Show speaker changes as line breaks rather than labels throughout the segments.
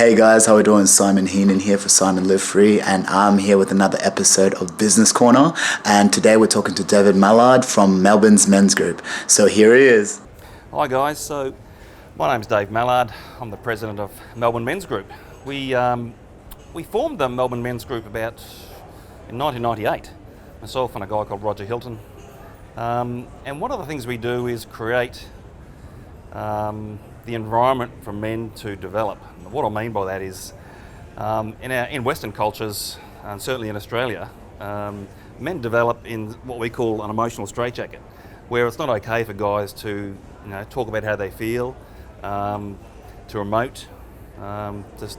Hey guys, how we doing? Simon Heenan here for Simonlivefree, and I'm here with another episode of Business Corner. And today we're talking to David Mallard from Melbourne's Men's Group. So here he is.
Hi guys, so my name's Dave Mallard. I'm the president of Melbourne Men's Group. We formed the Melbourne Men's Group about in 1998, myself and a guy called Roger Hilton. And one of the things we do is create the environment for men to develop. And what I mean by that is in Western cultures, and certainly in Australia, men develop in what we call an emotional straitjacket, where it's not okay for guys to talk about how they feel, to emote,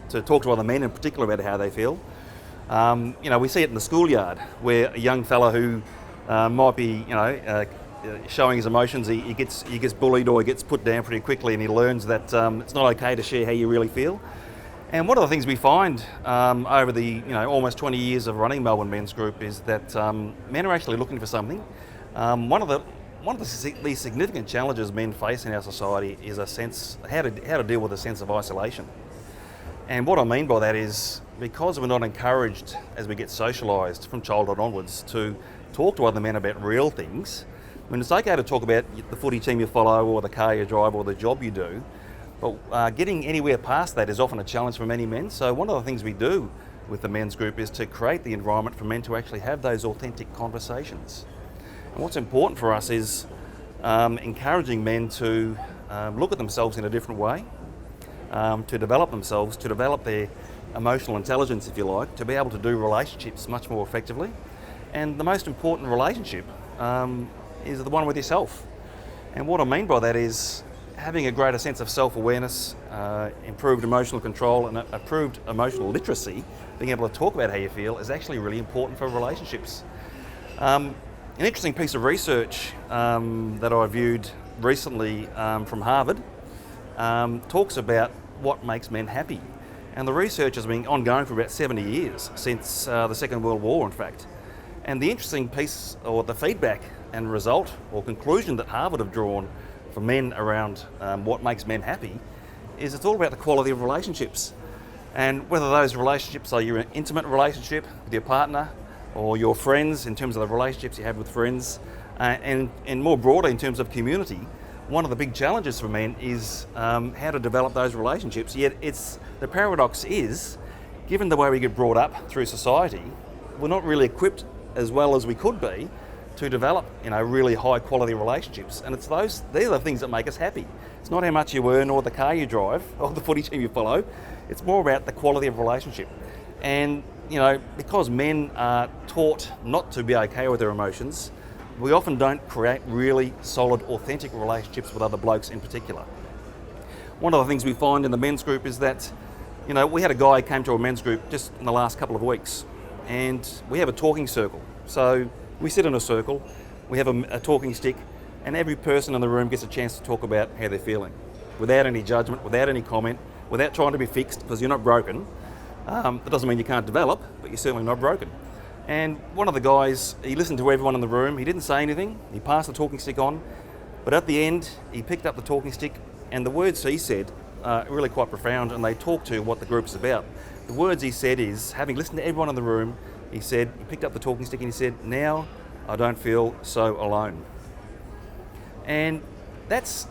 to talk to other men in particular about how they feel. We see it in the schoolyard where a young fella who might be showing his emotions, he gets bullied or he gets put down pretty quickly, and he learns that it's not okay to share how you really feel. And one of the things we find over the almost 20 years of running Melbourne Men's Group is that men are actually looking for something. One of the significant challenges men face in our society is a sense how to deal with a sense of isolation. And what I mean by that is, because we're not encouraged as we get socialised from childhood onwards to talk to other men about real things. I mean, it's okay to talk about the footy team you follow or the car you drive or the job you do, but getting anywhere past that is often a challenge for many men. So one of the things we do with the men's group is to create the environment for men to actually have those authentic conversations. And what's important for us is encouraging men to look at themselves in a different way, to develop themselves, to develop their emotional intelligence, if you like, to be able to do relationships much more effectively. And the most important relationship is the one with yourself. And what I mean by that is having a greater sense of self-awareness, improved emotional control and improved emotional literacy, being able to talk about how you feel, is actually really important for relationships. An interesting piece of research that I viewed recently from Harvard talks about what makes men happy. And the research has been ongoing for about 70 years, since the Second World War, in fact. And the interesting piece, or the feedback and result or conclusion that Harvard have drawn for men around what makes men happy, is it's all about the quality of relationships. And whether those relationships are your intimate relationship with your partner or your friends, in terms of the relationships you have with friends, and more broadly in terms of community, one of the big challenges for men is how to develop those relationships. Yet the paradox is, given the way we get brought up through society, we're not really equipped as well as we could be to develop really high quality relationships. And these are the things that make us happy. It's not how much you earn or the car you drive or the footy team you follow. It's more about the quality of relationship. And because men are taught not to be okay with their emotions, we often don't create really solid, authentic relationships with other blokes in particular. One of the things we find in the men's group is that, we had a guy who came to our men's group just in the last couple of weeks, and we have a talking circle. So we sit in a circle, we have a talking stick, and every person in the room gets a chance to talk about how they're feeling, without any judgment, without any comment, without trying to be fixed, because you're not broken. That doesn't mean you can't develop, but you're certainly not broken. And one of the guys, he listened to everyone in the room, he didn't say anything, he passed the talking stick on, but at the end, he picked up the talking stick, and the words he said are really quite profound, and they talk to what the group's about. The words he said is, having listened to everyone in the room, he picked up the talking stick and he said, "Now I don't feel so alone." And that's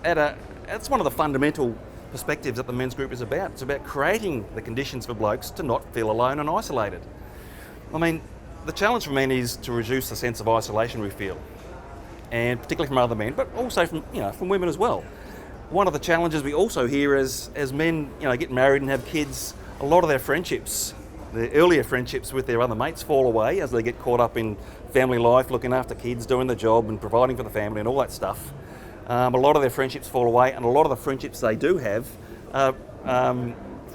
one of the fundamental perspectives that the men's group is about. It's about creating the conditions for blokes to not feel alone and isolated. I mean, the challenge for men is to reduce the sense of isolation we feel, and particularly from other men, but also from women as well. One of the challenges we also hear as men get married and have kids, a lot of their friendships, their earlier friendships with their other mates, fall away as they get caught up in family life, looking after kids, doing the job and providing for the family and all that stuff. A lot of their friendships fall away, and a lot of the friendships they do have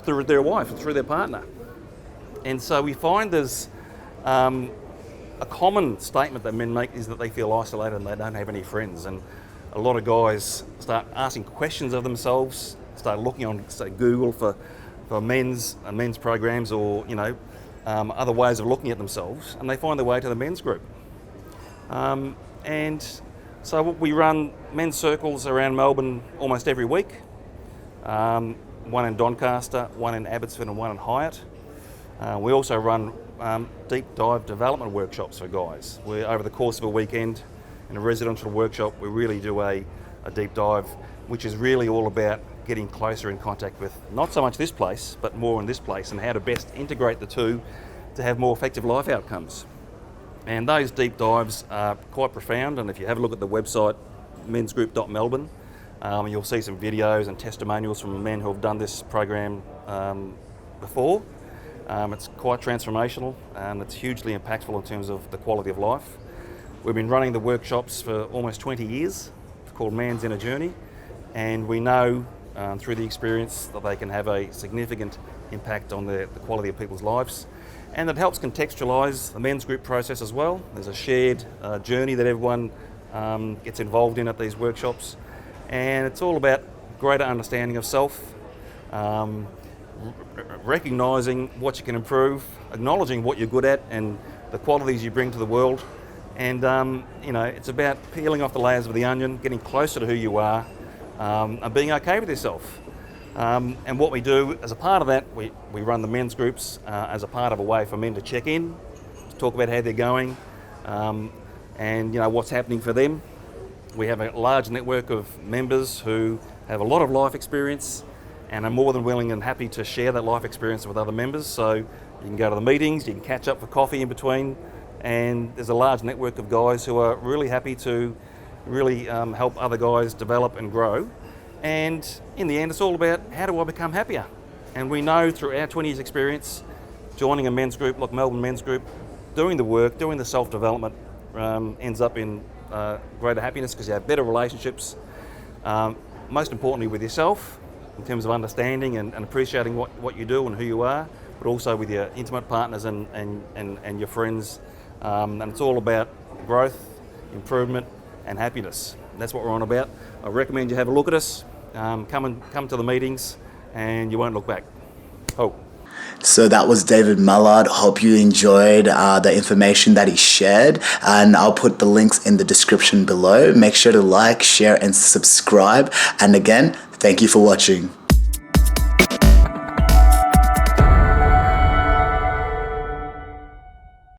through their wife and through their partner. And so we find there's a common statement that men make is that they feel isolated and they don't have any friends. And a lot of guys start asking questions of themselves, start looking on, say, Google for men's programs or other ways of looking at themselves, and they find their way to the men's group. And so we run men's circles around Melbourne almost every week. one in Doncaster, one in Abbotsford and one in Hyatt. We also run deep dive development workshops for guys. Over the course of a weekend in a residential workshop, we really do a deep dive, which is really all about getting closer in contact with not so much this place, but more in this place, and how to best integrate the two to have more effective life outcomes. And those deep dives are quite profound, and if you have a look at the website mensgroup.melbourne, you'll see some videos and testimonials from men who have done this program before. It's quite transformational and it's hugely impactful in terms of the quality of life. We've been running the workshops for almost 20 years. It's called Man's Inner Journey, and we know through the experience that they can have a significant impact on the quality of people's lives, and it helps contextualise the men's group process as well. There's a shared journey that everyone gets involved in at these workshops, and it's all about greater understanding of self, recognising what you can improve, acknowledging what you're good at and the qualities you bring to the world, and it's about peeling off the layers of the onion, getting closer to who you are, and being okay with yourself. And what we do as a part of that, we run the men's groups as a part of a way for men to check in, to talk about how they're going, and what's happening for them. We have a large network of members who have a lot of life experience and are more than willing and happy to share that life experience with other members. So you can go to the meetings, you can catch up for coffee in between, and there's a large network of guys who are really happy to really help other guys develop and grow. And in the end, it's all about how do I become happier? And we know through our 20 years experience, joining a men's group like Melbourne Men's Group, doing the work, doing the self-development, ends up in greater happiness because you have better relationships, most importantly with yourself, in terms of understanding and appreciating what you do and who you are, but also with your intimate partners and your friends. And it's all about growth, improvement, and happiness. And that's what we're on about. I recommend you have a look at us. Come to the meetings, and you won't look back. Oh.
So that was David Mallard. Hope you enjoyed the information that he shared, and I'll put the links in the description below. Make sure to like, share, and subscribe. And again, thank you for watching.